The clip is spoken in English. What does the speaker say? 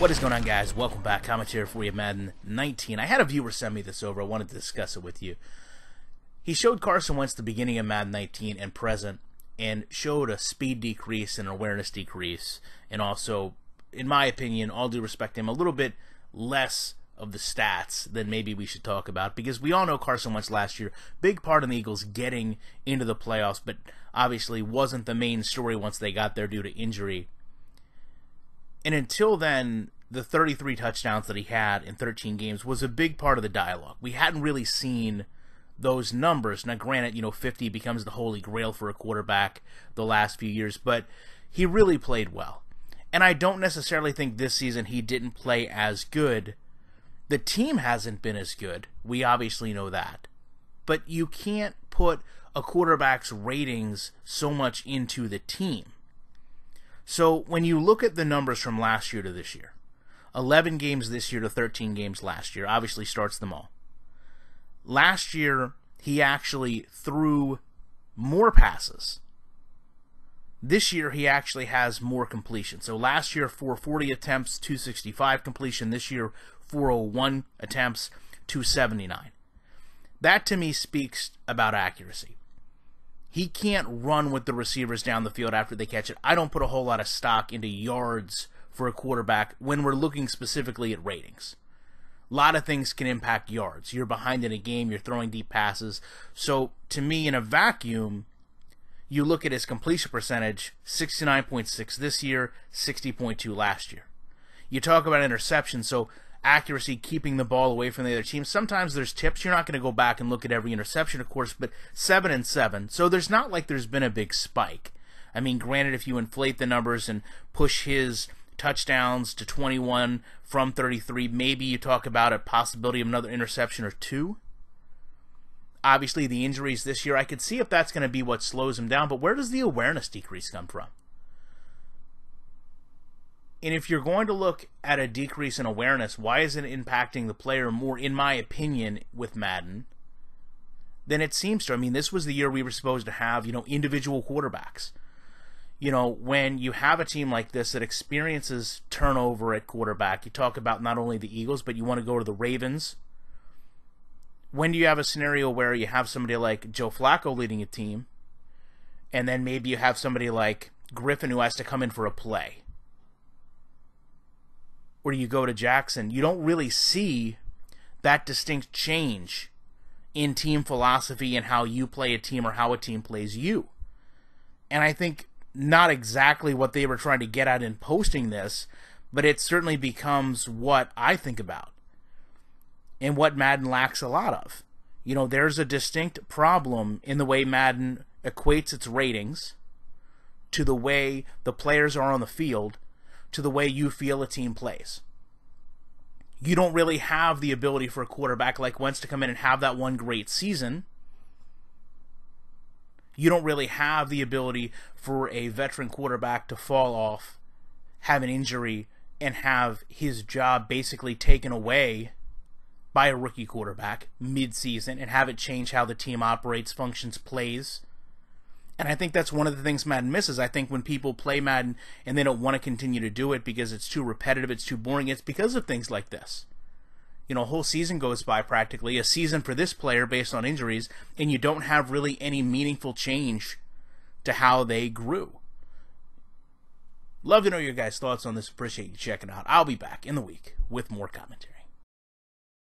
What is going on, guys? Welcome back. Commentary for you, Madden 19. I had a viewer send me this over. I wanted to discuss it with you. He showed Carson Wentz the beginning of Madden 19 and present, and showed a speed decrease and awareness decrease, and also, in my opinion, all due respect to him, a little bit less of the stats than maybe we should talk about, because we all know Carson Wentz last year, big part of the Eagles getting into the playoffs, but obviously wasn't the main story once they got there due to injury. And until then, the 33 touchdowns that he had in 13 games was a big part of the dialogue. We hadn't really seen those numbers. Now, granted, 50 becomes the holy grail for a quarterback the last few years, but he really played well. And I don't necessarily think this season he didn't play as good. The team hasn't been as good. We obviously know that. But you can't put a quarterback's ratings so much into the team. So when you look at the numbers from last year to this year, 11 games this year to 13 games last year, obviously starts them all. Last year, he actually threw more passes. This year, he actually has more completion. So last year, 440 attempts, 265 completion. This year, 401 attempts, 279. That, to me, speaks about accuracy. He can't run with the receivers down the field after they catch it. I don't put a whole lot of stock into yards for a quarterback when we're looking specifically at ratings. A lot of things can impact yards. You're behind in a game, you're throwing deep passes. So, to me, in a vacuum, you look at his completion percentage, 69.6 this year, 60.2 last year. You talk about interceptions, so accuracy, keeping the ball away from the other team. Sometimes there's tips. You're not going to go back and look at every interception, of course, but 7 and 7. So there's not like there's been a big spike. I mean, granted, if you inflate the numbers and push his touchdowns to 21 from 33, maybe you talk about a possibility of another interception or two. Obviously, the injuries this year, I could see if that's going to be what slows him down, but where does the awareness decrease come from? And if you're going to look at a decrease in awareness, why isn't it impacting the player more, in my opinion, with Madden, than it seems to? I mean, this was the year we were supposed to have, individual quarterbacks. When you have a team like this that experiences turnover at quarterback, you talk about not only the Eagles, but you want to go to the Ravens. When do you have a scenario where you have somebody like Joe Flacco leading a team, and then maybe you have somebody like Griffin who has to come in for a play? Or you go to Jackson, you don't really see that distinct change in team philosophy and how you play a team or how a team plays you. And I think not exactly what they were trying to get at in posting this, but it certainly becomes what I think about and what Madden lacks a lot of. There's a distinct problem in the way Madden equates its ratings to the way the players are on the field, to the way you feel a team plays. You don't really have the ability for a quarterback like Wentz to come in and have that one great season. You don't really have the ability for a veteran quarterback to fall off, have an injury, and have his job basically taken away by a rookie quarterback mid-season and have it change how the team operates, functions, plays. And I think that's one of the things Madden misses. I think when people play Madden and they don't want to continue to do it because it's too repetitive, it's too boring, it's because of things like this. A whole season goes by practically, a season for this player based on injuries, and you don't have really any meaningful change to how they grew. Love to know your guys' thoughts on this. Appreciate you checking out. I'll be back in the week with more commentary.